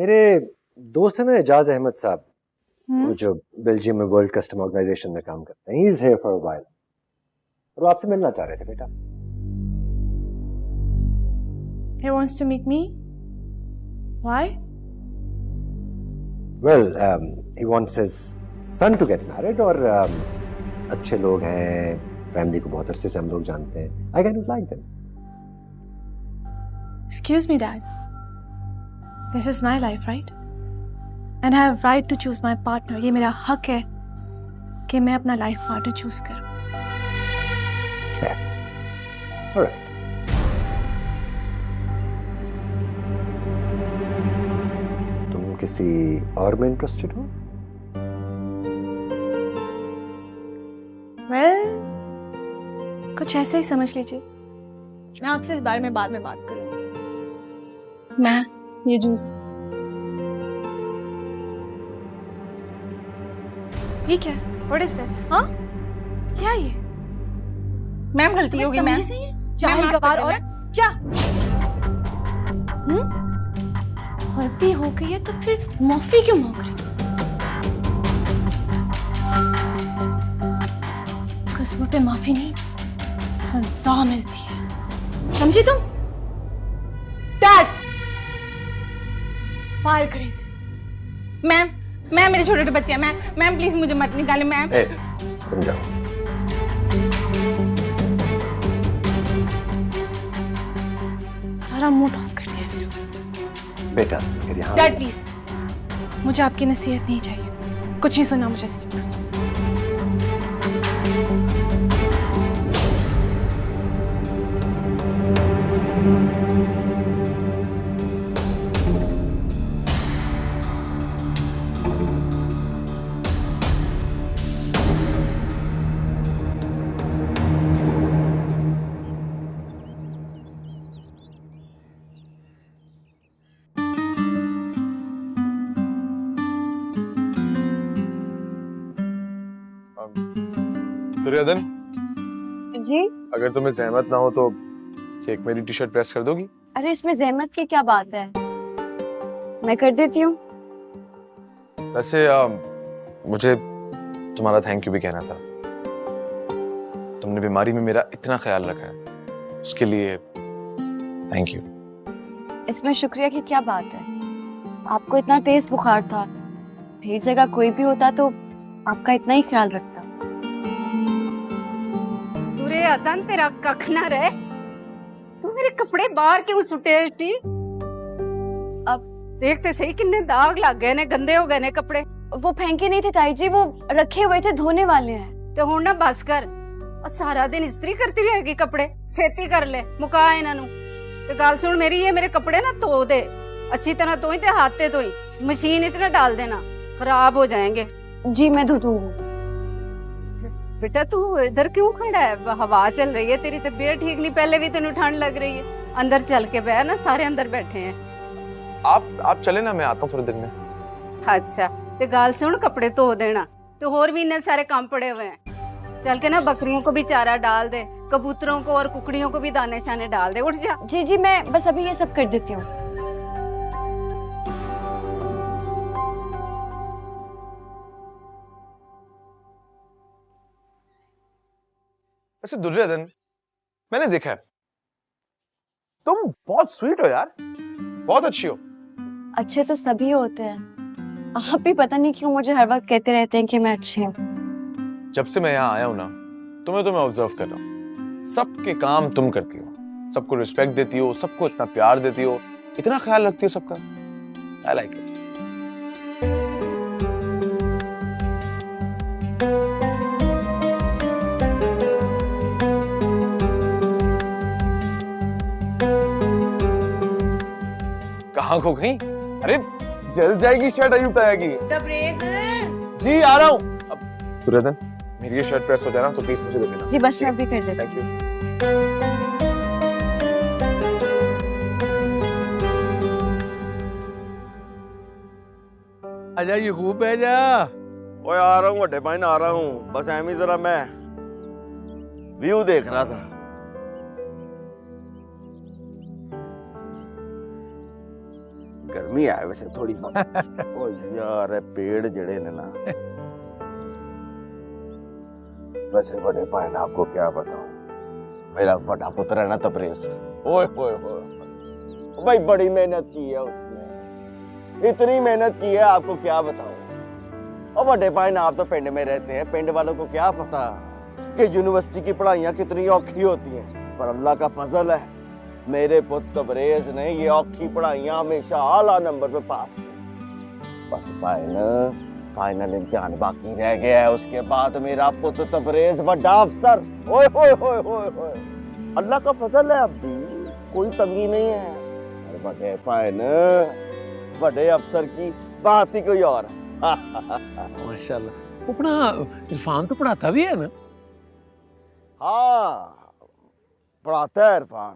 मेरे दोस्त है ना एजाज अहमद साहब, वो जो बेल्जियम में वर्ल्ड कस्टम ऑर्गेनाइजेशन में काम करते हैं, he is here for a while और वो आपसे मिलना चाह रहे थे बेटा। He wants to meet me? Why? Well, he wants his son to get married और अच्छे लोग हैं, फैमिली को बहुत अरसे से हम लोग जानते हैं। I kind of like them. Excuse me, Dad. This is my life, right? And I have right to choose my partner. ये मेरा हक है कि मैं अपना लाइफ पार्टनर चूज करूं। Fair. All right. तुम किसी और में इंटरेस्टेड हो? Well, कुछ ऐसा ही समझ लीजिए। मैं आपसे इस बारे में बाद में बात करूंगी। मैं ये जूस ये क्या है? What is this? हाँ? क्या ये? मैम गलती होगी मैम। जाहिल गवार और क्या? गलती हो गई है तो फिर माफी क्यों मांग रही? कसूर पे माफी नहीं, सजा मिलती है। समझी तुम? डैड, फायर करें इसे। मैम मेरे छोटे छोटे बच्चे हैं। मैम प्लीज मुझे मत निकाले मैम। तुम जाओ। सारा मूड ऑफ कर दिया मेरा। बेटा यहाँ। डैड प्लीज, मुझे आपकी नसीहत नहीं चाहिए, कुछ नहीं सुनना मुझे इस वक्त। दुर्योधन जी, अगर तुम्हें सहमत ना हो तो एक मेरी टी शर्ट प्रेस कर दोगी? अरे इसमें जहमत की क्या बात है, मैं कर देती हूँ। वैसे मुझे तुम्हारा थैंक यू भी कहना था। तुमने बीमारी में मेरा इतना ख्याल रखा है, उसके लिए थैंक यू। इसमें शुक्रिया की क्या बात है? आपको इतना तेज बुखार था, मेरी जगह कोई भी होता तो आपका इतना ही ख्याल रखता। अदन तेरा कख ना रहे, तू मेरे कपड़े बाहर क्यों सुटे सी? अब देखते सही कितने दाग लग गए ने, गंदे हो गए ने कपड़े। वो फेंके नहीं थे ताई जी, वो रखे हुए थे, धोने वाले हैं। तो हुण ना बस कर, और सारा दिन इस्त्री करती रहेगी कपड़े। छेती कर ले, मुका इन्हां नू। ते गल सुन मेरी, ये मेरे कपड़े ना धो दे अच्छी तरह, तो ही ते हाथ ते, तो ही मशीन इस ना डाल देना, खराब हो जाएंगे। जी मैं धो दूंगी। बेटा तू इधर क्यों खड़ा है? हवा चल रही है, तेरी तबीयत ठीक नहीं, पहले भी तेनू ठंड लग रही है। अंदर चल के बैठ ना, सारे अंदर बैठे हैं। आप चले ना, मैं आता हूँ थोड़ी देर में। अच्छा ते गाल सुन, कपड़े धो देना, तो और भी इतने सारे काम पड़े हुए हैं। चल के ना बकरियों को भी चारा डाल दे, कबूतरों को और कुकड़ियों को भी दाने शाने डाल दे। उठ जा। जी जी मैं बस अभी ये सब कर देती हूँ। वैसे दुर्योधन, मैंने देखा है तुम बहुत स्वीट हो यार, बहुत अच्छी हो। अच्छे तो सभी होते हैं, आप भी पता नहीं क्यों मुझे हर वक्त कहते रहते हैं कि मैं अच्छी हूँ। जब से मैं यहाँ आया हूँ ना, तुम्हें तो मैं ऑब्जर्व कर रहा हूँ, सबके काम तुम करती हो, सबको रिस्पेक्ट देती हो, सबको इतना प्यार देती हो, इतना ख्याल रखती हो सबका। I like it. कहाँ खो गई? अरे जल जाएगी शर्ट, अयूब आएगी। जी आ रहा हूँ। अब दुर्योधन, मेरी ये शर्ट प्रेस हो जाए ना तो प्लीज मुझे दे देना। जी बस मैं अभी कर देती हूँ। Thank you. आजा ये खूब है जा। ओए आ रहा हूँ वड्डे भाई, आ रहा हूँ, बस ऐਵੇਂ जरा मैं व्यू देख रहा था। गर्मी आए बैठे थोड़ी बहुत। ओ यार ये पेड़ जड़े ने ना, वैसे बड़े भाई ना आपको क्या बताऊं, मेरा बड़ा पुत्र है ना तबरेज, ओए होए होए भाई बड़ी मेहनत की है उसने, इतनी मेहनत की है आपको क्या बताऊं। और बड़े भाई ना आप तो पिंड में रहते हैं, पिंड वालों को क्या पता कि यूनिवर्सिटी की पढ़ाइयाँ कितनी औखी होती हैं, पर अल्लाह का फजल है मेरे पुत्र तबरेज ने ये औखी पढ़ाइयाँ हमेशा आला नंबर पे पास की। बस फाइनल इम्तिहान बाकी रह गया है, उसके बाद मेरा पुत्र तबरेज बड़ा अफसर। ओए होए होए होए होए, अल्लाह का फजल है, अब भी कोई तंगी नहीं है। और बड़े पायन बड़े अफसर की बात ही कोई और है। माशाल्लाह। वो अपना इरफान तो पढ़ाता भी है ना? हाँ पढ़ाता है इरफान,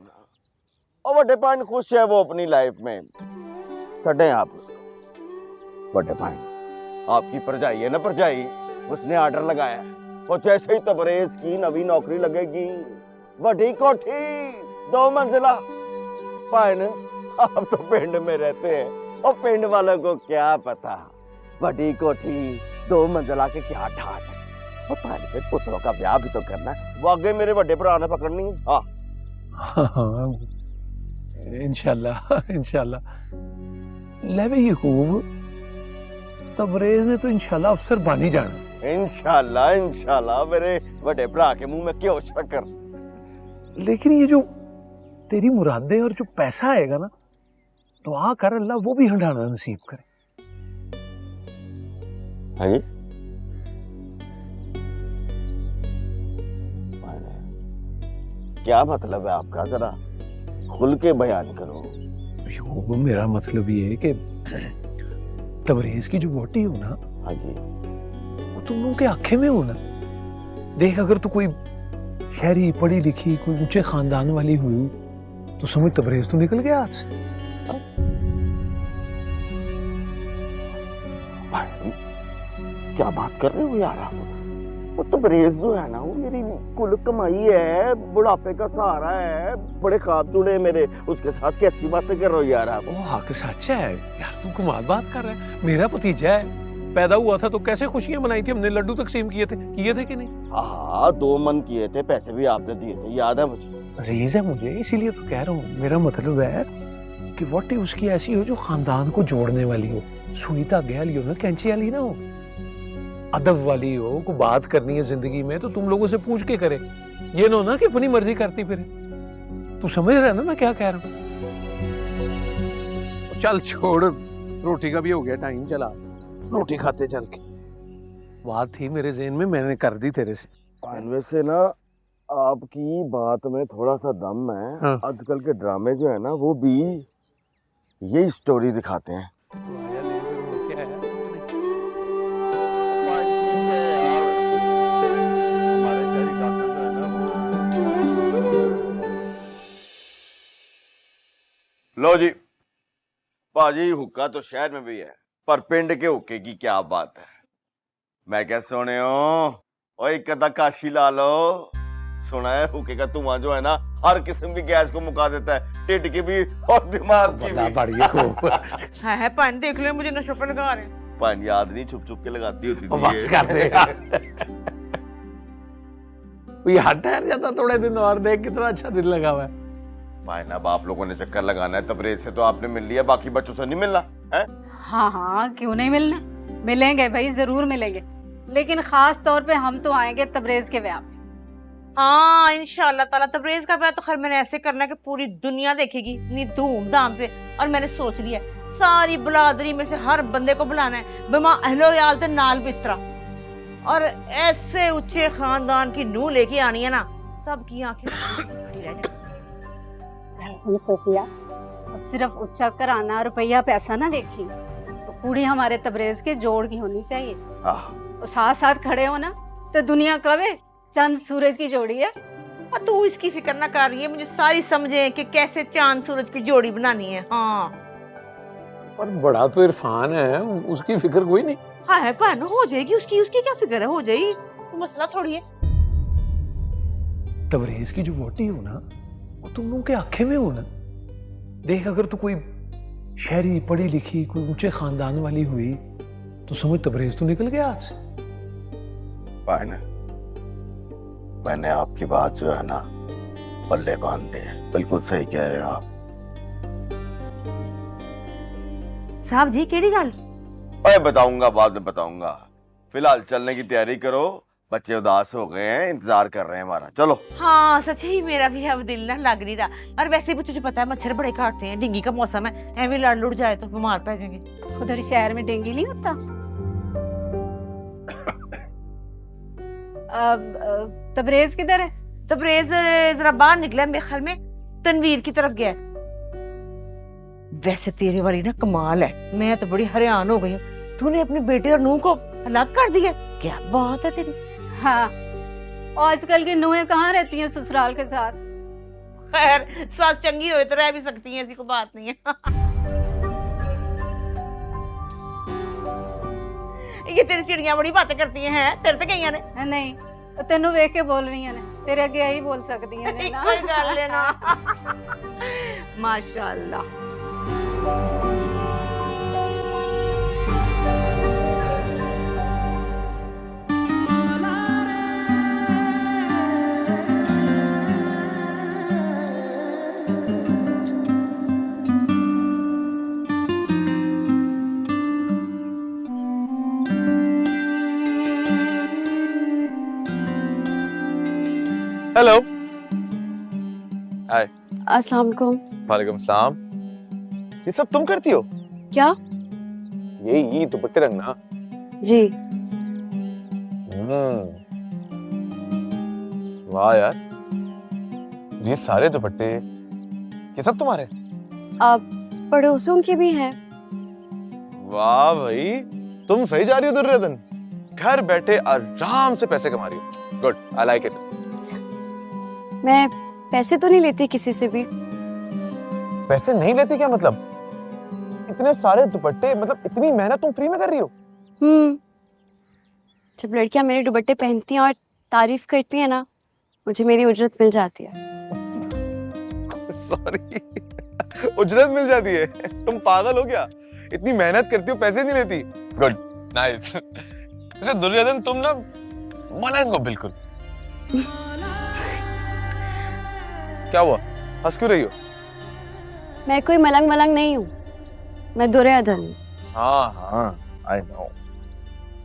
और बड़े पायन खुश है वो अपनी लाइफ में। छठे आप उसको, बड़े पायन आपकी परजाई है ना, परजाई उसने ऑर्डर लगाया, वो जैसे ही तबरेज की नवी नौकरी लगेगी, बड़ी कोठी 2 मंजिला। पायन आप तो पिंड में रहते हैं, और पिंड वालों को क्या पता बड़ी कोठी 2 मंजिला के क्या ठाट है। और पायन फिर पुत्रों का ब्याह भी तो करना है, वो आगे मेरे बड़े भरा ने पकड़नी है। हाँ इंशाल्लाह इंशाल्लाह। ले भी खूब, तबरेज ने तो इंशाल्लाह अफसर बन ही जाना। इंशाल्लाह इंशाल्लाह, मेरे बड़े भरा के मुंह में क्यों शक्कर। लेकिन ये जो तेरी मुरादें और जो पैसा आएगा ना, दुआ कर अल्लाह वो भी हंडाना नसीब करे। हाँ जी क्या मतलब है आपका, जरा खुल के बयान करो। वो मेरा मतलब ये है कि तबरेज की जो वोटी हो ना, हाँ जी, वो तुम लोगों के आंखें में हो ना। देख अगर तू कोई शहरी पढ़ी लिखी कोई ऊंचे खानदान वाली हुई तो समझ तबरेज तो निकल गया आज से। क्या बात कर रहे हो यार आप? वो तबरेज जो है ना, वो मेरी कुल कमाई है, बुढ़ापे का सहारा है, बड़े ख्वाब जुड़े मेरे, उसके साथ कैसी बातें कर रहे हो यार आप? वो हक सच है यार, तू कमाल बात कर रहा है। मेरा भतीजा है, पैदा हुआ था तो कैसे खुशियां मनाई थी हमने, लड्डू तकसीम किए थे कि नहीं? हाँ 2 मन किए थे, पैसे भी आपने दिए थे, याद है मुझे। अजीज है मुझे, इसीलिए तो कह रहा हूँ। मेरा मतलब है कि वोटी उसकी ऐसी हो जो खानदान को जोड़ने वाली हो, सुई धागे वाली हो ना, कैंची वाली ना हो, अदब वाली हो। को बात करनी है जिंदगी में तो तुम लोगों से पूछ के करे, ये ना हो ना कि अपनी मर्जी करती फिरे। तू समझ रहा है ना मैं क्या कह रहा हूँ? चल छोड़, रोटी का भी हो गया टाइम, चला रोटी खाते चल के। बात थी मेरे ज़हन में, मैंने कर दी तेरे से। वैसे ना आपकी बात में थोड़ा सा दम है। हाँ। आजकल के ड्रामे जो है ना, वो भी यही स्टोरी दिखाते हैं। लो जी पाजी, हुक्का तो शहर में भी है, पर पिंड के हुक्के की क्या बात है। मैं क्या सुने हो, ओए कदा काशी ला लो। सुना है हुक्के का धुआं जो है ना, हर किस्म की गैस को मुका देता है, टिड की भी और दिमाग की भी। है पानी देख लो, मुझे नशे पे लगा रहे हैं। पानी याद नहीं, छुप छुप के लगाती होती थी। बस कर दे यार, ठहर जाता थोड़े दिन और, देख कितना अच्छा दिन लगा हुआ है। भाई ना, अब आप लोगों ने चक्कर लगाना है, तबरेज से तो आपने मिल लिया, बाकी बच्चों से नहीं मिलना है? हाँ हाँ क्यों नहीं मिलना, मिलेंगे भाई, जरूर मिलेंगे, लेकिन खास तौर पे हम तो आएंगे तबरेज के ब्याह पे। हाँ इंशाल्लाह ताला। तबरेज का ब्याह तो खैर मैंने ऐसे करना है कि पूरी दुनिया देखेगी इतनी धूमधाम से। और मैंने सोच लिया सारी बलादरी में से हर बंदे को बुलाना है, बिमा अहलो याल ते नाल बिस्तरा, और ऐसे ऊंचे खानदान की नूह लेके आनी है ना, सबकी आंखें खड़ी रह जाएंगी। सोफिया, सिर्फ उच्चा कराना रुपया पैसा ना देखी, तो कुड़ी हमारे तबरेज के जोड़ की होनी चाहिए। और साथ साथ खड़े हो ना तो दुनिया कवे चंद सूरज की जोड़ी है। और तू इसकी फिक्र ना कर रही है, मुझे सारी समझे कि कैसे चांद सूरज की जोड़ी बनानी है। हाँ पर बड़ा तो इरफान है, उसकी फिक्र कोई नहीं। हाँ है पर हो जाएगी, उसकी उसकी क्या फिक्र है, हो जाएगी, मसला थोड़ी है। तबरेज की जो वोटी हो ना, वो तुम लोगों के आंखें में हो ना। देख अगर तू कोई शहरी पढ़ी लिखी कोई ऊंचे खानदान वाली हुई तो समझ तबरेज तो निकल गया हाथ से। मैंने आपकी बात जो है ना पल्ले बांध दी। बिल्कुल सही कह रहे हो आप। साहब जी केड़ी गल? अरे बताऊंगा, बाद में बताऊंगा। फिलहाल चलने की तैयारी करो, बच्चे उदास हो गए हैं, इंतजार कर रहे हैं हमारा। चलो। हाँ सच ही मेरा भी अब दिल ना लग नहीं रहा। और वैसे भी तुझे पता है मच्छर बड़े काटते हैं, डेंगू का मौसम है, ऐਵੇਂ लड़ लुड़ जाए तो बीमार पड़ जाएंगे। उधर शहर में डेंगू नहीं होता? तबरेज किधर है? तबरेज जरा बाहर निकला, मेरे ख्याल में तनवीर की तरफ गया। वैसे तेरे वाली ना कमाल है, मैं तो बड़ी हैरान हो गई हूँ। तूने अपनी बेटी और नूह को अलग कर दिया, क्या बात है तेरी। हाँ, आजकल की नूहें कहाँ रहती हैं ससुराल के साथ। खैर सास चंगी हो तो रह भी सकती है, ऐसी कोई बात नहीं है। ये तेरी चिड़िया बड़ी बातें करती हैं, तेरे तो कहीं ने नहीं तो तेनू वेख के बोल रही है, तेरे आगे यही बोल सकती है ना। कोई गल है ना। माशाल्लाह। हेलो। हाय। अस्सलाम वालेकुम। वालेकुम सलाम। ये सब तुम करती हो? क्या? ये दुपट्टे रंगना? जी। वाह यार, ये सारे दुपट्टे ये सब तुम्हारे? अब पड़ोसियों के भी हैं। वाह भाई, तुम सही जा रही हो दुर्योधन, घर बैठे आराम से पैसे कमा रही हो। Good, I like it. मैं पैसे तो नहीं लेती किसी से भी। पैसे नहीं लेती क्या मतलब? इतने सारे दुपट्टे, मतलब इतनी मेहनत तुम फ्री में कर रही हो? जब लड़कियां मेरे दुपट्टे पहनती हैं और तारीफ करती हैं ना, मुझे मेरी उजरत मिल जाती है। सॉरी, उजरत मिल जाती है? तुम पागल हो क्या? इतनी मेहनत करती हो, पैसे नहीं लेती? Good, nice. अच्छा दुर्योधन, तुम ना मलंग हो बिल्कुल। क्या हुआ, हंस क्यों रही हो? मैं कोई मलंग मलंग नहीं हूँ, मैं दुर्योधन हूँ। हाँ, आई नो।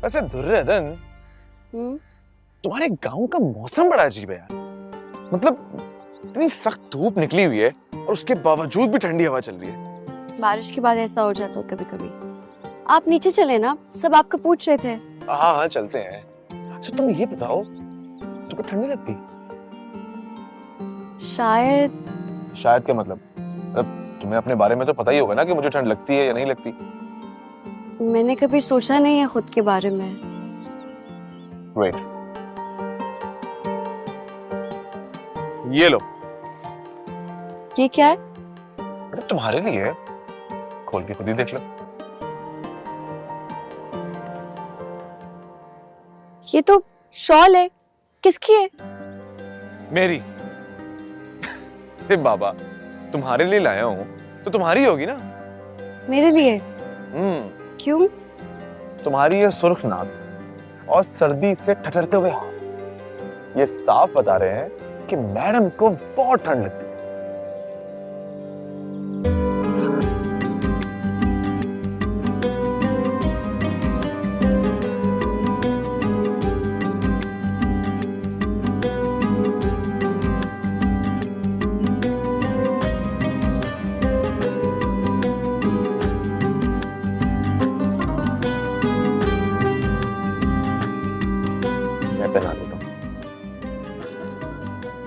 वैसे दुर्योधन, तुम्हारे गांव का मौसम बड़ा अजीब है यार। मतलब इतनी सख्त धूप निकली हुई है और उसके बावजूद भी ठंडी हवा चल रही है। बारिश के बाद ऐसा हो जाता है कभी कभी। आप नीचे चले ना, सब आपको पूछ रहे थे। हाँ चलते हैं। अच्छा तुम ये बताओ, तुमको ठंडी लगती? शायद क्या मतलब? तुम्हें अपने बारे में तो पता ही होगा ना कि मुझे ठंड लगती है या नहीं लगती। मैंने कभी सोचा नहीं है खुद के बारे में। Great. ये लो। ये क्या है? अरे तुम्हारे लिए है, खोल के खुद ही देख लो। ये तो शॉल है, किसकी है? मेरी। बाबा, तुम्हारे लिए लाया हूँ तो तुम्हारी होगी ना? मेरे लिए? क्यों? तुम्हारी ये सुर्ख नाक और सर्दी से ठठरते हुए हाथ ये साफ बता रहे हैं कि मैडम को बहुत ठंड लगती है। पहना देता हूं।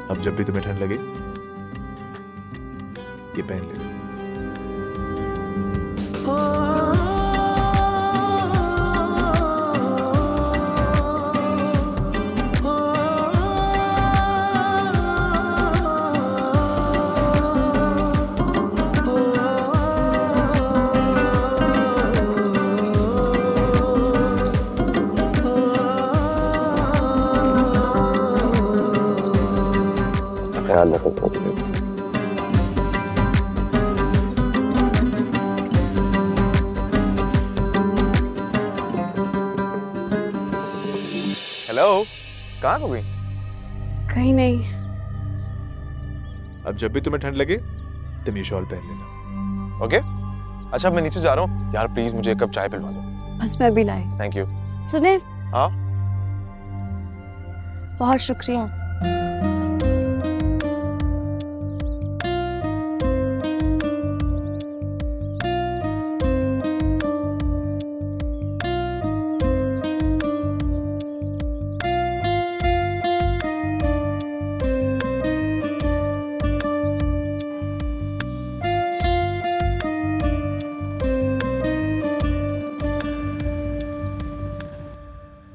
अब जब भी तुम्हें ठंड लगे ये पहन ले। ख्याल रखो। कहाँ हो गई? कहीं नहीं। अब जब भी तुम्हें ठंड लगे तुम ये शॉल पहन लेना। ओके अच्छा मैं नीचे जा रहा हूँ यार, प्लीज मुझे एक कप चाय पिलवा दो। बस मैं भी लाई। Thank you. सुने? हाँ बहुत शुक्रिया।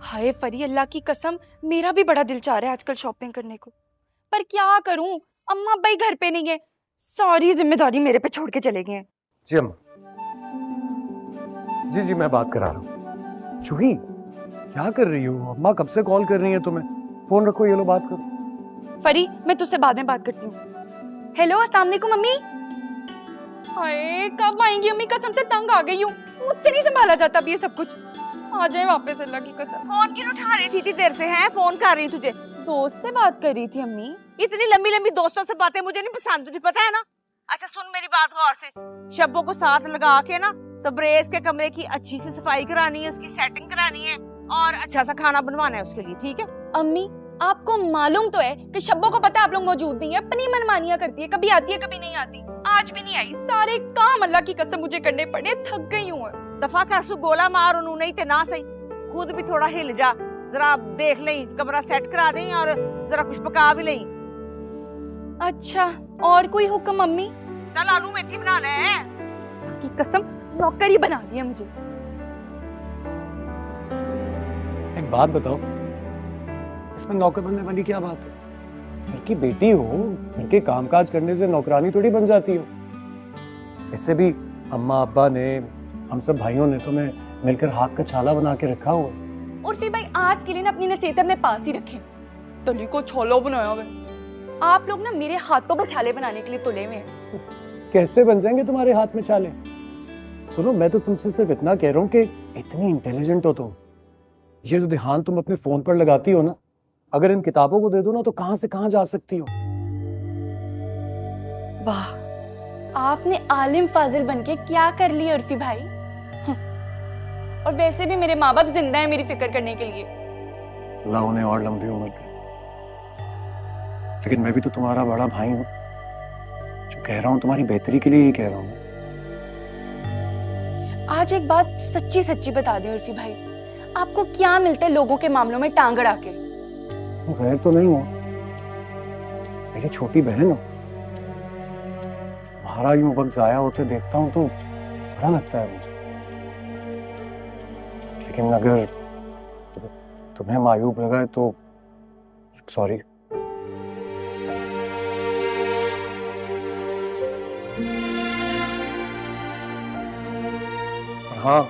हाय फरी, अल्लाह की कसम मेरा भी बड़ा दिल चाह रहा है आजकल शॉपिंग करने को, पर क्या करूं, अम्मा अब्बाई घर पे नहीं है, सारी जिम्मेदारी मेरे पे छोड़ के चले गए हैं। जी अम्मा, जी मैं बात करा रहा हूँ। चूही क्या कर रही हो? अम्मा कब से कॉल कर रही है तुम्हें। फोन रखो, ये लो बात करो। फरी मैं तुझसे बाद में बात करती हूँ। हेलो अस्सलाम वालेकुम मम्मी। हाय कब आएंगी अम्मी, कसम से तंग आ गई हूँ, मुझसे नहीं संभाला जाता अब ये सब कुछ। आ जाए वापस अल्लाह की कसम। फोन क्यों उठा रही थी इतनी देर से? है फोन कर रही तुझे? दोस्त से बात कर रही थी अम्मी। इतनी लंबी लंबी दोस्तों से बातें मुझे नहीं पसंद, तुझे पता है ना। अच्छा सुन मेरी बात गौर से, शब्बों को साथ लगा के ना तबरेज के कमरे की अच्छी सी सफाई करानी है, उसकी सेटिंग करानी है और अच्छा सा खाना बनवाना है उसके लिए, ठीक है? अम्मी आपको मालूम तो है कि शब्बों को पता है आप लोग मौजूद नहीं है, अपनी मनमानियां करती है, कभी आती है कभी नहीं आती। आज भी नहीं आई, सारे काम अल्लाह की कसम मुझे करने पड़े, थक गई हूँ। दफा कर सु गोला मार उन्होंने ही ते ना सही, खुद भी थोड़ा हिल जा, जरा देख ले, कमरा सेट करा दें और जरा कुछ पका भी ले। अच्छा और कोई हुक्म अम्मी? चल आलू मेथी बना ले। की कसम नौकर ही बना लिया मुझे। एक बात बताओ, इसमें नौकर बनने वाली क्या बात है? घर की बेटी हो, घर के कामकाज करने से नौकरानी थोड़ी बन जाती हो। वैसे भी अम्मा अब्बा ने, हम सब भाइयों ने तुम्हें मिलकर हाथ का छाला बना के रखा हुआ है। उर्फी भाई आज के लिए ना अपनी नसीहत अपने पास ही रखें। तली को छोलो बनाया हुआ है। आप लोग ना मेरे हाथों पर छाले बनाने के लिए तुले हुए हैं। कैसे बन जाएंगे तुम्हारे हाथ में छाले? सुनो मैं तो तुमसे सिर्फ इतना कह रहा हूँ कि इतनी इंटेलिजेंट हो तुम, ये जो ध्यान तुम अपने फोन पर लगाती हो ना, अगर इन किताबों को दे दो ना तो कहां से कहां जा सकती हो। वाह, आपने आलिम फाजिल बनके क्या कर लिया उर्फी भाई। और वैसे भी मेरे माँ बाप जिंदा है मेरी फिक्र करने के लिए। अल्लाह उन्हें और लंबी उम्र दे, लेकिन मैं भी तो तुम्हारा बड़ा भाई हूँ, जो कह रहा हूँ तुम्हारी बेहतरी के लिए ही कह रहा हूँ। आज एक बात सच्ची सच्ची बता दें उर्फी भाई, आपको क्या मिलता है लोगों के मामलों में टांग अड़ा के? गैर तो नहीं हो, मेरी छोटी बहन हो। तुम्हारा यूं वक्त जाया होते देखता हूँ तो बुरा लगता है मुझे, लेकिन अगर तुम्हें मायूब लगा है तो सॉरी। हाँ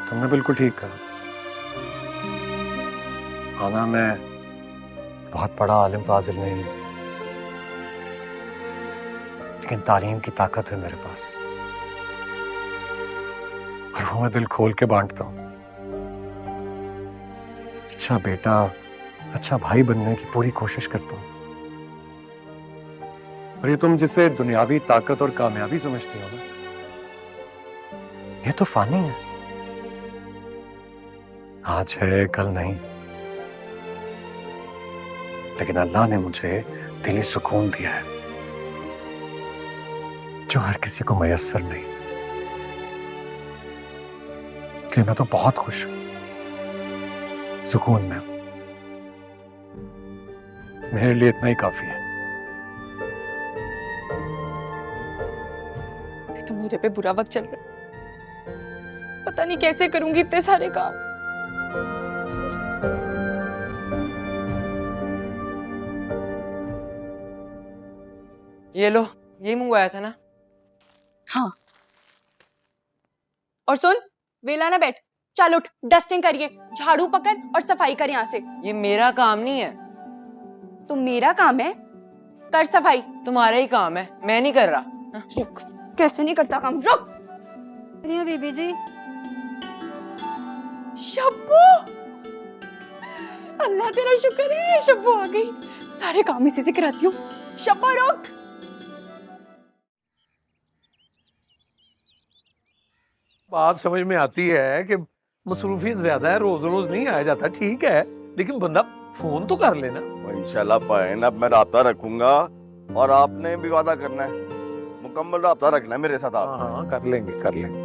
तुमने बिल्कुल ठीक कहा। हाँ मैं बहुत बड़ा आलिम फाजिल नहीं, लेकिन तालीम की ताकत है मेरे पास और वो मैं दिल खोल के बांटता हूँ। अच्छा बेटा, अच्छा भाई बनने की पूरी कोशिश करता हूँ। और ये तुम जिसे दुनियावी ताकत और कामयाबी समझती हो ना, ये तो फानी है, आज है कल नहीं। लेकिन अल्लाह ने मुझे दिली सुकून दिया है जो हर किसी को मयस्सर नहीं, इसलिए मैं तो बहुत खुश हूं, सुकून में। मेरे लिए इतना ही काफी है। तो मेरे पे बुरा वक्त चल रहा है, पता नहीं कैसे करूंगी इतने सारे काम। ये लो, यही मंगवाया था ना? हाँ। और सुन, वेला ना बैठ, चल उठ, डस्टिंग करिए, झाड़ू पकड़ और सफाई कर यहाँ से। ये मेरा काम नहीं है। तो मेरा काम है, कर सफाई। तुम्हारा ही काम है, मैं नहीं कर रहा। रुक, कैसे नहीं करता काम, रुक। बीबी जी शब्बू अल्लाह तेरा शुक्र है शब्बू आ गई। सारे काम इसी से कराती हूँ। शब्बू रुक। बात समझ में आती है कि मसरूफियत ज्यादा है, रोज रोज नहीं आया जाता, ठीक है, लेकिन बंदा फोन तो कर लेना। इंशाल्लाह बहन, अब मैं राब्ता रखूंगा और आपने भी वादा करना है, मुकम्मल राब्ता रखना है मेरे साथ आप। हाँ कर लेंगे कर लेंगे।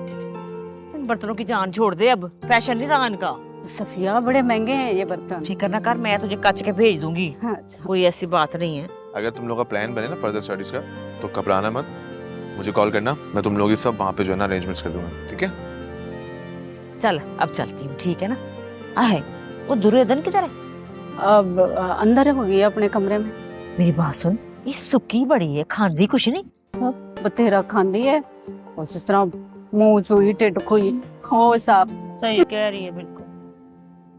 इन बर्तनों की जान छोड़ दे, अब फैशन नहीं रहा इनका। सफिया बड़े महंगे हैं ये बर्तन। फिक्र ना कर, मैं तुझे कच के भेज दूंगी। अच्छा। कोई ऐसी बात नहीं है। अगर तुम लोग का प्लान बने ना फर्दर स्टडीज का, तो घबराना मत, मुझे कॉल करना, मैं तुम लोग सब वहाँ पे जो है ना अरेंजमेंट्स कर दूंगा, ठीक है? चल अब चलती हूँ, ठीक है ना? आहे वो दुर्योधन किधर है? अब अंदर है, वो गई अपने कमरे में। मेरी बात सुन, ये सुक्की बड़ी है, खांदी कुछ नहीं। बतेरा खांदी है और जिस तरह मुंह चोई टेट खोई हो साहब। सही कह रही है, बिल्कुल।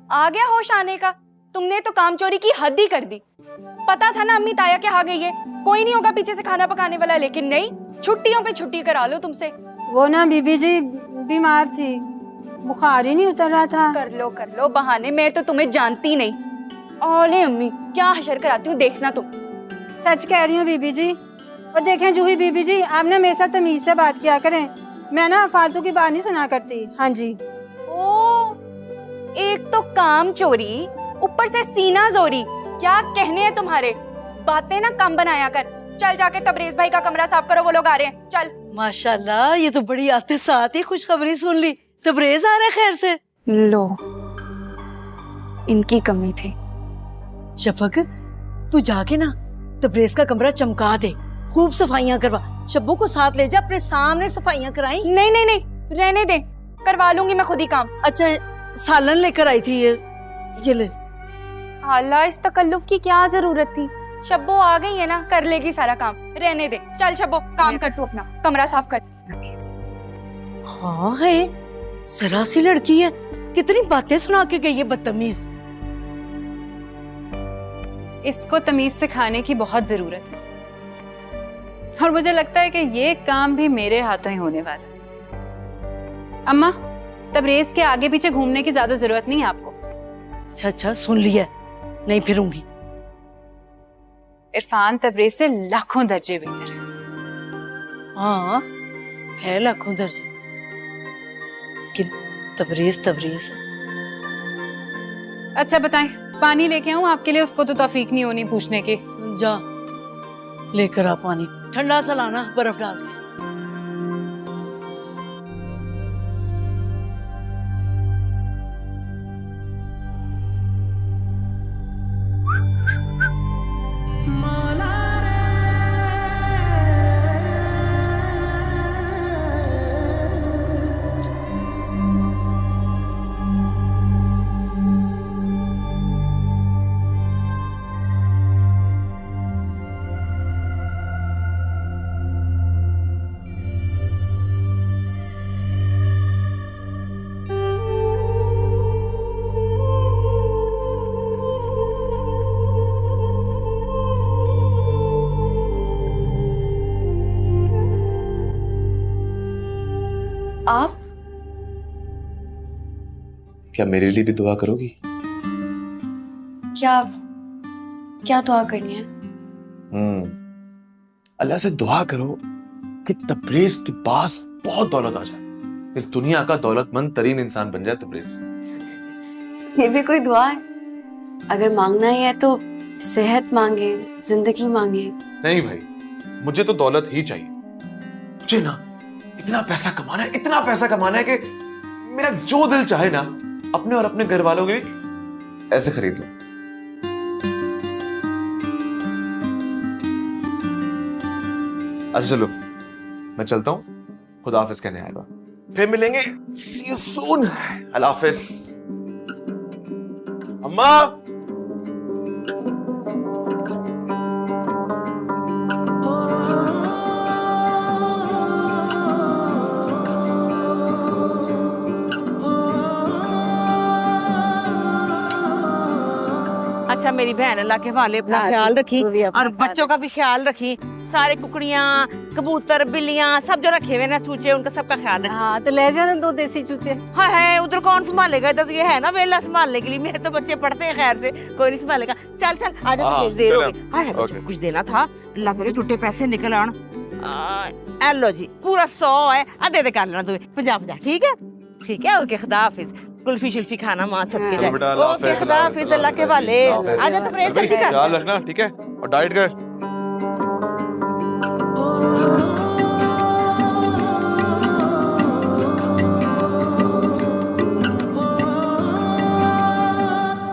आ गया होश आने का। तुमने तो काम चोरी की हद ही कर दी। पता था ना अम्मी ताया के आ गई है, कोई नहीं होगा पीछे से खाना पकाने वाला, लेकिन नहीं, छुट्टियों पे छुट्टी करा लो तुमसे। वो ना बीबी जी बीमार थी, बुखार ही नहीं उतर रहा था। कर लो बहाने, मैं तो तुम्हें जानती नहीं। ओले अम्मी क्या हशर कराती हूँ, देखना तुम। सच कह रही हूँ बीबी जी। और देखें जूही बीबी जी, आप ना मेरे साथ तमीज से बात किया करें, मैं ना फालतू की बात नहीं सुना करती। हाँ जी। ओ, एक तो काम चोरी, ऊपर से सीना जोरी, क्या कहने हैं तुम्हारे। बातें ना कम बनाया कर। चल जाके तबरेज भाई का कमरा साफ करो, वो लोग आ रहे हैं। चल। माशाल्लाह, ये तो बड़ी आते साथ ही खुशखबरी सुन ली। तबरेज आ रहा है खैर से। लो, इनकी कमी थी। शफक, तू जाके ना तबरेज का कमरा चमका दे, खूब सफाइयां करवा। शब्बू को साथ ले जा, अपने सामने सफाइयां कराई। नहीं नहीं नहीं, रहने दे, करवा लूंगी मैं खुद ही काम। अच्छा, सालन लेकर आई थी ये जिले। खाला, इस तकल्लुफ की क्या जरूरत थी। शब्बो आ गई है ना, कर लेगी सारा काम, रहने दे। चल शब्बो, काम कर तू अपना, कमरा साफ कर। हाँ है, जरा सी लड़की है, कितनी बातें सुना के गई है, बदतमीज। इसको तमीज सिखाने की बहुत जरूरत है, और मुझे लगता है कि ये काम भी मेरे हाथों ही होने वाला है। अम्मा, तबरेज के आगे पीछे घूमने की ज्यादा जरूरत नहीं है आपको। अच्छा, सुन लिया, नहीं फिरूंगी। इरफान तबरेज से लाखों दर्जे बेहतर है। हाँ है लाखों दर्जे, लेकिन तबरेज तबरेज। अच्छा बताएं, पानी लेके आऊं आपके लिए? उसको तो तौफीक नहीं होनी पूछने की। जा लेकर आ पानी, ठंडा सा लाना, बर्फ डाल के। आप क्या मेरे लिए भी दुआ करोगी? क्या क्या दुआ करनी है? अल्लाह से दुआ करो कि तबरेज के पास बहुत दौलत आ जाए, इस दुनिया का दौलतमंद तरीन इंसान बन जाए तबरेज। ये भी कोई दुआ है? अगर मांगना ही है तो सेहत मांगे, जिंदगी मांगे। नहीं भाई, मुझे तो दौलत ही चाहिए। मुझे ना इतना पैसा कमाना है, इतना पैसा कमाना है कि मेरा जो दिल चाहे ना अपने और अपने घर वालों के लिए ऐसे खरीद लो। अच्छा चलो, मैं चलता हूं, खुदा हाफिज कहने आएगा, फिर मिलेंगे। See you soon। अल्लाह हाफिज। अम्मा, अच्छा अच्छा मेरी बहन अल्लाह के वाले अपना ख्याल रखी और बच्चों का भी ख्याल रखी। सारे कुकड़ियाँ, कबूतर, बिल्लियाँ सब जो रखे हुए ना चूचे, उनका सबका ख्याल रखी। हाँ तो ले जाना 2 देसी चूचे। हाँ है, उधर कौन संभालेगा? इधर तो ये है ना वेला संभालने के लिए। मेरे तो बच्चे पढ़ते हैं, खैर से कोई नहीं संभालेगा। चल चल आजा, तो देर हो गई। हाँ कुछ देना था, अल्लाह करे टूटे पैसे निकल आन। एलो जी पूरा 100 है, आधे दे कर लेना तुम्हें 50-50। ठीक है ठीक है, ओके खुदा हाफिज। कुल्फी शुल्फी खाना मां सबके जाए। ओके खुदा हाफिज, अल्लाह के वाले। आजा तो प्रेज जल्दी कर, ख्याल रखना ठीक है, और डाइट कर।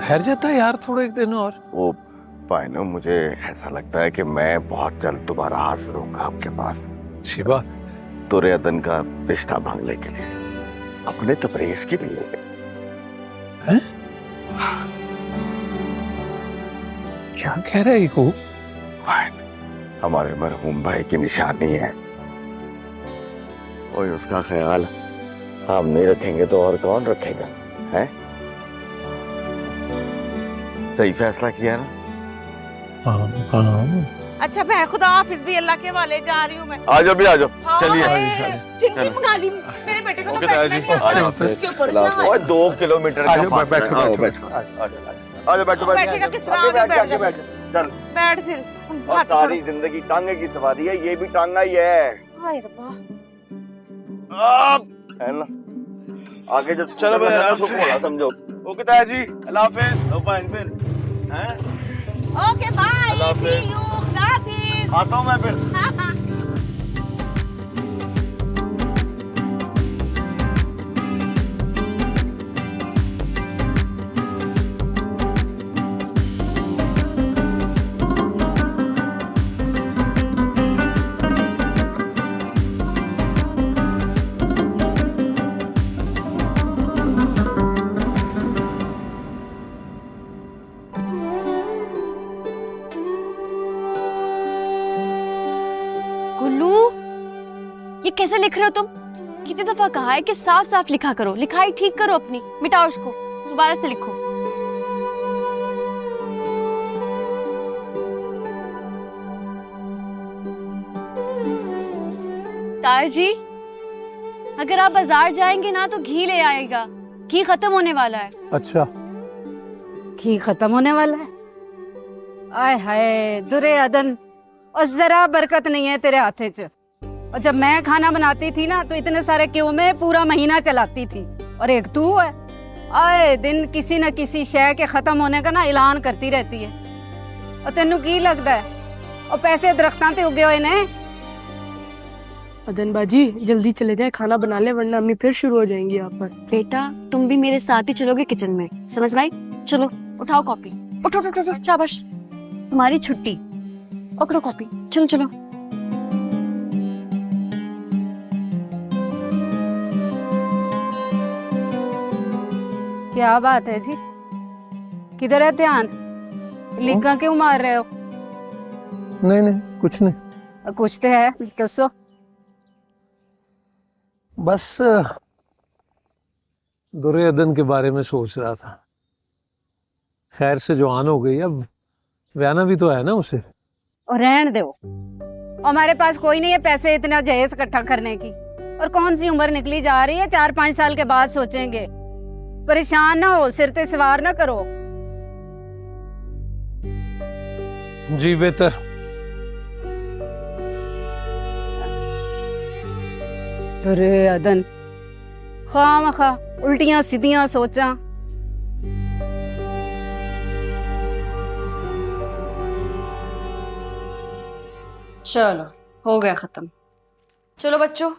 ठहर जाता है यार थोड़ा, एक दिन और। वो पायनो, मुझे ऐसा लगता है कि मैं बहुत जल्द दोबारा हाजिर होऊंगा आपके पास। अच्छी बात। तुरेदन का रिश्ता भांगने के लिए, अपने तबरेज के लिए। हैं? क्या कह रहा है को? हमारे मरहूम भाई की निशानी है, और उसका ख्याल हम नहीं रखेंगे तो और कौन रखेगा? है सही फैसला किया ना? अच्छा बहन खुदा हाफिज भी, अल्लाह के वाले जा रही हूँ मैं। आ जाओ भी, आ जाओ। चलिए चिंची मंगा ली मेरे बेटे को। ओके ताया जी, आ जाओ। 2 किलोमीटर का फासला है। आओ बैठो, आ जाओ बैठो। बैठेगा किस तरह? आगे बैठ चल बैठ फिर। और सारी जिंदगी टांगे की सवारी है, ये भी टांगा ही है। हाय रब्बा, है ना? आगे जो चलो भाई समझो। ओके ताया जी, अल्लाह हाफिज। लो बहन फिर, हैं? ओके बाय, सी यू, खुदा हाफिज। आता हूं मैं फिर। कैसे लिख रहे हो तुम? कितनी दफा कहा है कि साफ साफ लिखा करो, लिखाई ठीक करो अपनी, मिटाओ इसको, दोबारा से लिखो। ताया जी, अगर आप बाजार जाएंगे ना तो घी ले आएगा, घी खत्म होने वाला है। अच्छा, घी खत्म होने वाला है? आय हाय दुरे अदन, और जरा बरकत नहीं है तेरे हाथे च। और जब मैं खाना बनाती थी ना तो इतने सारे क्यों में पूरा महीना चलाती थी, और एक तू है आए दिन किसी न किसी शय के खत्म होने का ना ऐलान करती रहती है। और तेनू की लगता है और पैसे दरख्तां ते उगे हुए ने? अदन बाजी जल्दी चले जाए, खाना बना ले वरना अम्मी फिर शुरू हो जाएंगी यहाँ पर। बेटा तुम भी मेरे साथ ही चलोगे किचन में, समझ भाई? चलो उठाओ कॉपी, उठो उठो उठो, शाबाश, तुम्हारी छुट्टी। पकड़ो कॉपी, चलो चलो। क्या बात है जी, किधर है ध्यान? लीका क्यों मार रहे हो? नहीं नहीं कुछ नहीं। कुछ तो है, दसो। बस दुर्योधन के बारे में सोच रहा था। खैर से जवान हो गई, अब व्याना भी तो है ना उसे। और रहन दो, हमारे पास कोई नहीं है पैसे इतना जहेज इकट्ठा करने की। और कौन सी उम्र निकली जा रही है, 4-5 साल के बाद सोचेंगे। परेशान ना हो, सिर ते सवार ना करो। जी बेहतर। दुर्योधन खामखा उल्टियां सीधियां सोचा। चलो हो गया खत्म। चलो बच्चों,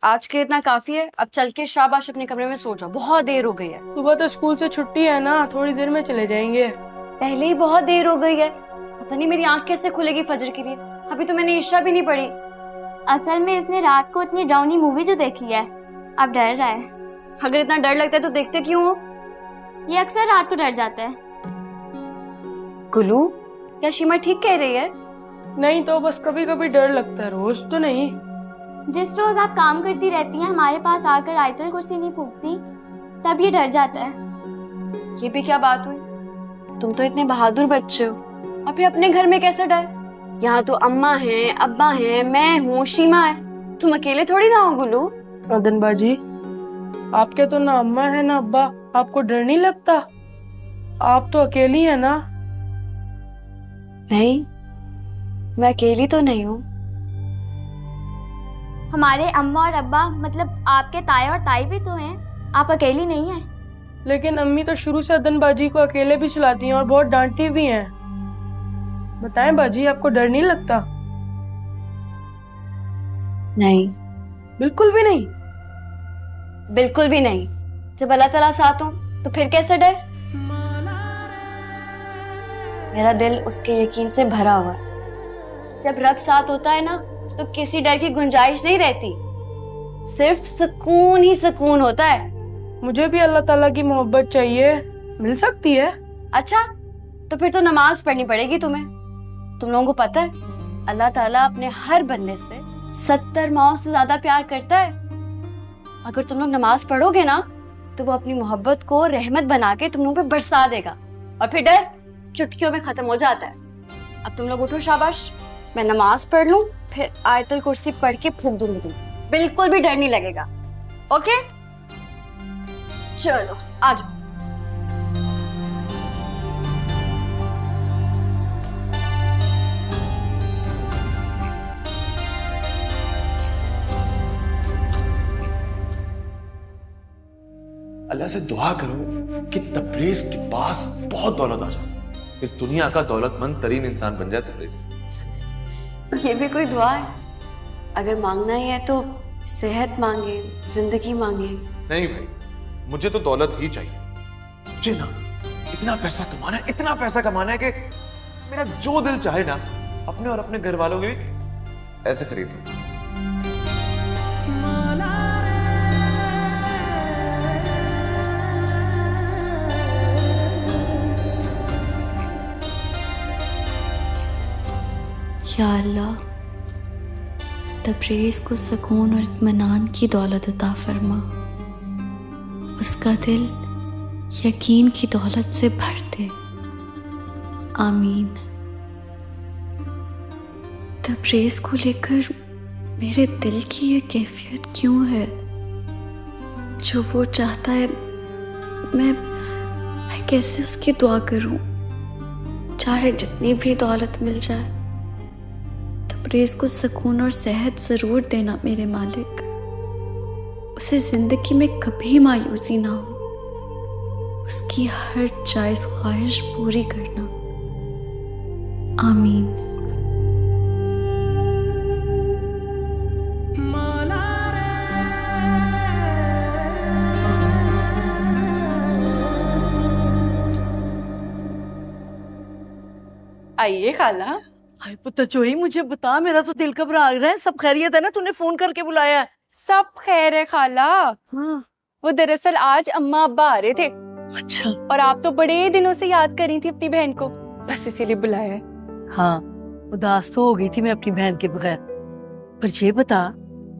आज के इतना काफी है, अब चल के शाबाश अपने कमरे में सो जाओ, बहुत देर हो गई है। सुबह तो स्कूल से छुट्टी है ना, थोड़ी देर में चले जाएंगे। पहले ही बहुत देर हो गई है, पता नहीं मेरी आंख कैसे खुलेगी फजर के लिए। अभी तो मैंने इशा भी नहीं पढ़ी। असल में इसने रात को इतनी डरावनी मूवी जो देखी है, अब डर रहा है। अगर इतना डर लगता है तो देखते क्यों हो? ये अक्सर रात को डर जाता है। गुलू, क्या शीमा ठीक कह रही है? नहीं तो बस कभी कभी डर लगता है, रोज तो नहीं। जिस रोज आप काम करती रहती हैं, हमारे पास आकर आयतुल कुर्सी नहीं फूकती, तब ये डर जाता है। ये भी क्या बात हुई? तुम तो इतने बहादुर बच्चे हो, और फिर अपने घर में कैसे डर? यहाँ तो अम्मा है, अब्बा है, मैं हूँ, शीमा है, तुम अकेले थोड़ी ना हो गुल्लू। अदन बाजी, आपके तो ना अम्मा है ना अब्बा, आपको डर नहीं लगता? आप तो अकेली है ना? नहीं, मैं अकेली तो नहीं हूँ। हमारे अम्मा और अब्बा मतलब आपके ताया और ताई भी तो हैं, आप अकेली नहीं हैं। लेकिन अम्मी तो शुरू से अदन बाजी को अकेले भी चलाती हैं और बहुत डांटती भी हैं। बताएं बाजी, आपको डर नहीं लगता? नहीं, बिल्कुल भी नहीं। बिल्कुल भी नहीं। जब अल्लाह ताला साथ हो तो फिर कैसे डर? मेरा दिल उसके यकीन से भरा हुआ है। जब रब साथ होता है ना तो किसी डर की गुंजाइश नहीं रहती, सिर्फ सुकून ही सुकून होता है। मुझे भी अल्लाह ताला की मोहब्बत चाहिए, मिल सकती है? अच्छा, तो फिर तो नमाज पढ़नी पड़ेगी तुम्हें। तुम लोगों को पता है अल्लाह ताला अपने हर बंदे से 70 माओं से ज्यादा प्यार करता है। अगर तुम लोग नमाज पढ़ोगे ना तो वो अपनी मोहब्बत को रहमत बना के तुम लोगों पे बरसा देगा, और फिर डर चुटकियों में खत्म हो जाता है। अब तुम लोग उठो, शाबाश, मैं नमाज पढ़ लूं, फिर आयतुल कुर्सी पढ़ के फूंक दूंगी तुम्हें, बिल्कुल भी डर नहीं लगेगा। ओके, चलो आ जाओ। अल्लाह से दुआ करो कि तबरेज के पास बहुत दौलत आ जाए, इस दुनिया का दौलतमंद तरीन इंसान बन जाए तबरेज। ये भी कोई दुआ है? अगर मांगना ही है तो सेहत मांगे, जिंदगी मांगे। नहीं भाई, मुझे तो दौलत ही चाहिए। मुझे ना इतना पैसा कमाना है, इतना पैसा कमाना है कि मेरा जो दिल चाहे ना अपने और अपने घर वालों के लिए ऐसे खरीदूं। या अल्लाह, तबरेज को सुकून और इत्मीनान की दौलत अता फरमा, उसका दिल यकीन की दौलत से भर दे, आमीन। तबरेज को लेकर मेरे दिल की ये कैफियत क्यों है? जो वो चाहता है मैं कैसे उसकी दुआ करूं? चाहे जितनी भी दौलत मिल जाए, तबरेज को सुकून और सेहत जरूर देना मेरे मालिक, उसे जिंदगी में कभी मायूसी ना हो, उसकी हर जायज ख्वाहिश पूरी करना, आमीन। आइए खाला। हाय पुत्र चोही, मुझे बता, मेरा तो दिल घबरा रहा है। सब खैरियत है ना? तूने फोन करके बुलाया है? सब खैर है खाला। हाँ। वो दरअसल आज अम्मा अब्बा आ रहे थे। अच्छा। और आप तो बड़े दिनों से याद कर रही थी अपनी बहन को, बस इसीलिए बुलाया है। हाँ, उदास तो हो गई थी मैं अपनी बहन के बगैर। पर ये बता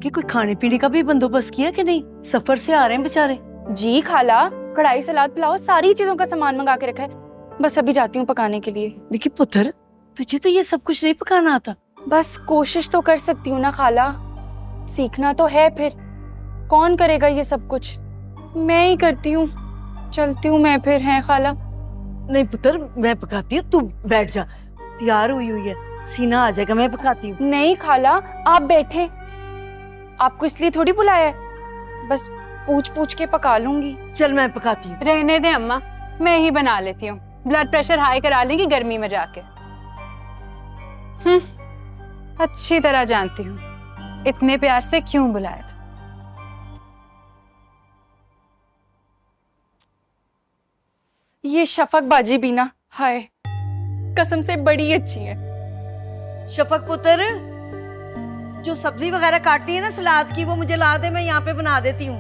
कि कोई खाने पीने का भी बंदोबस्त किया कि नहीं? सफर से आ रहे हैं बेचारे। जी खाला, कढ़ाई सलाद पुलाव सारी चीजों का सामान मंगा के रखा है, बस अभी जाती हूँ पकाने के लिए। लेकिन पुत्र, तुझे तो ये सब कुछ नहीं पकाना आता। बस कोशिश तो कर सकती हूँ ना खाला, सीखना तो है, फिर कौन करेगा ये सब कुछ? मैं ही करती हूँ। चलती हूँ मैं फिर, है खाला? नहीं पुत्र, मैं पकाती हूँ, तू बैठ जा, तैयार हुई हुई है, सीना आ जाएगा, मैं पकाती हूँ। नहीं खाला, आप बैठे, आपको इसलिए थोड़ी बुलाया है, बस पूछ पूछ के पका लूंगी। चल मैं पकाती हूँ। रहने दे अम्मा, मैं ही बना लेती हूँ, ब्लड प्रेशर हाई करा लेंगी गर्मी में जाके। अच्छी तरह जानती हूँ इतने प्यार से क्यों बुलाया था। ये शफक बाजी भी ना, हाय कसम से बड़ी अच्छी है। शफक पुत्र, जो सब्जी वगैरह काटनी है ना सलाद की, वो मुझे ला दे, मैं यहाँ पे बना देती हूँ।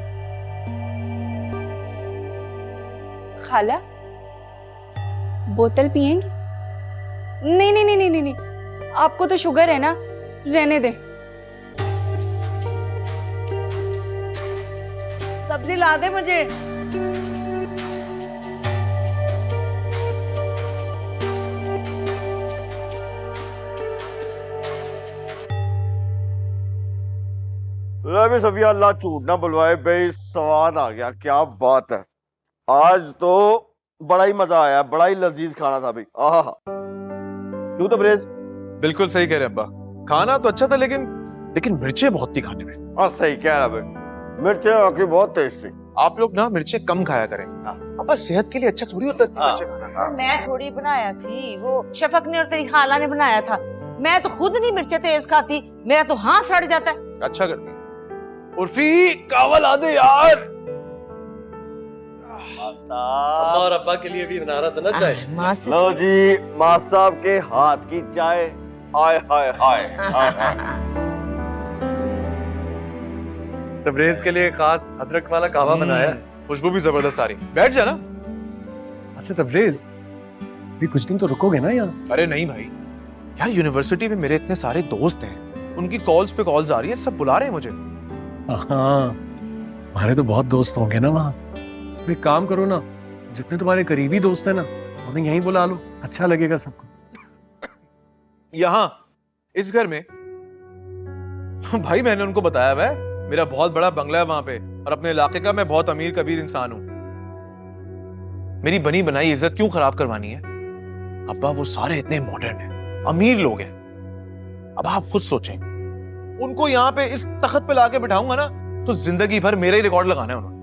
खाला बोतल पिएंगी? नहीं नहीं नहीं नहीं नहीं, आपको तो शुगर है ना, रहने दे। सब्जी ला दे मुझे। भी सफिया, अल्लाह झूठ ना बुलवाए, बे स्वाद आ गया, क्या बात है। आज तो बड़ा ही मजा आया, बड़ा ही लजीज खाना था भाई। आहा, क्यों तबरेज? बिल्कुल सही कह रहे अब्बा, खाना तो अच्छा था लेकिन मिर्चें बहुत थी खाने में। हाँ सही कह रहा भाई, मिर्चें आके बहुत टेस्टी। आप लोग ना मिर्चें कम खाया करें, अब्बा सेहत के लिए अच्छा थोड़ी होता है मिर्चें खाना। मैं थोड़ी बनाया सी, वो शफक ने और तेरी खाला ने बनाया था। मैं तो खुद नहीं मिर्चें तेज खाती, मेरा तो हाथ सड़ जाता है। अच्छा करती। उर्फी कावल आ दे यार। अम्मा और अब्बा के लिए भी बना रहा था ना चाय। लो जी, माँ साहब के हाथ की चाय। हाय हाय हाय हाय। तबरेज के लिए खास अदरक वाला कहवा बनाया, खुशबू भी जबरदस्त आ रही। बैठ जा ना। अच्छा तबरेज, भी कुछ दिन तो रुकोगे ना यहाँ? अरे नहीं भाई यार, यूनिवर्सिटी में मेरे इतने सारे दोस्त हैं, उनकी कॉल्स पे कॉल्स आ रही है, सब बुला रहे हैं मुझे। हाँ, हमारे तो बहुत दोस्त होंगे ना वहाँ। एक काम करो ना, जितने तुम्हारे करीबी दोस्त हैं ना, उन्हें यहीं बुला लो, अच्छा लगेगा सबको। यहाँ इस घर में भाई मैंने उनको बताया हुआ है मेरा बहुत बड़ा बंगला है वहां पे, और अपने इलाके का मैं बहुत अमीर कबीर इंसान हूं। मेरी बनी बनाई इज्जत क्यों खराब करवानी है? अब्बा वो सारे इतने मॉडर्न हैं, अमीर लोग हैं। अब आप खुद सोचें, उनको यहाँ पे इस तख्त पे लाके बिठाऊंगा ना तो जिंदगी भर मेरा ही रिकॉर्ड लगाना है उन्होंने।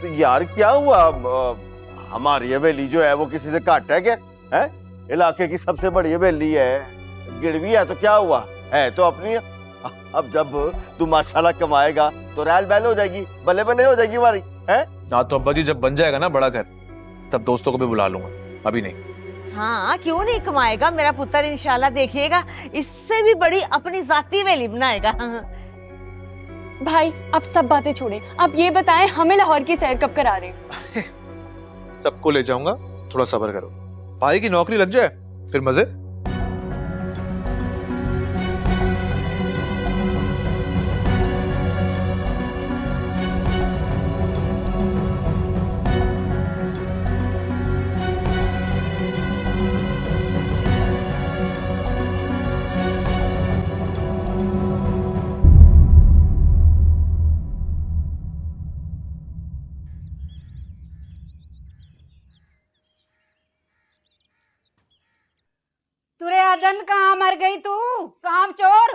तो यार क्या हुआ? हमारी हवेली जो है वो किसी से घट है क्या? है इलाके की सबसे बड़ी हवेली है, गिरवी है, तो क्या हुआ? है तो अपनी। अब जब तू माशाल्लाह कमाएगा तो रहल बहल हो जाएगी, बल्ले बल्ले हो जाएगी हमारी। है ना तो अब्बा जी जब बन जाएगा ना बड़ा घर, तब दोस्तों को भी बुला लूंगा, अभी नहीं। हाँ क्यों नहीं कमाएगा मेरा पुत्र, इंशाल्लाह देखिएगा इससे भी बड़ी अपनी जाती हवेली बनाएगा। भाई अब सब बातें छोड़े, आप ये बताएं हमें लाहौर की सैर कब करा रहे? सबको ले जाऊंगा, थोड़ा सब्र करो, पाई की नौकरी लग जाए फिर मजे। तुरे अदन कहाँ मर गई तू, काम चोर?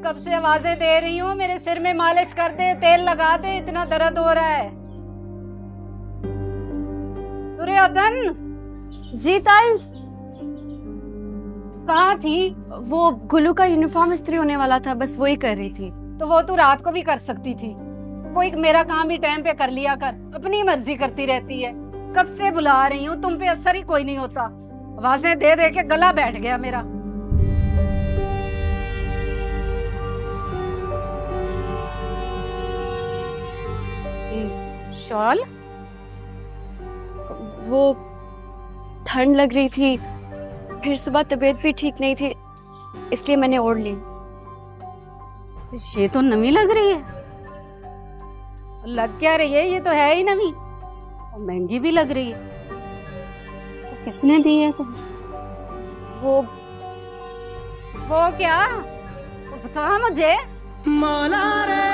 कब से आवाजें दे रही हूँ, मेरे सिर में मालिश कर दे, तेल लगा दे, इतना दर्द हो रहा है। तुरे अदन। जी ताई। कहाँ थी? वो गुल्लू का यूनिफॉर्म इस्त्री होने वाला था, बस वही कर रही थी। तो वो तू रात को भी कर सकती थी, कोई मेरा काम भी टाइम पे कर लिया कर, अपनी मर्जी करती रहती है। कब से बुला रही हूँ, तुम पे असर ही कोई नहीं होता। आवाजें दे दे के गला बैठ गया मेरा। शॉल? वो ठंड लग रही थी, फिर सुबह तबीयत भी ठीक नहीं थी, इसलिए मैंने ओढ़ ली। ये तो नमी लग रही है। लग क्या रही है, ये तो है ही नमी, और महंगी भी लग रही है। किसने दी है तुम? वो क्या बता मुझे। मौला रे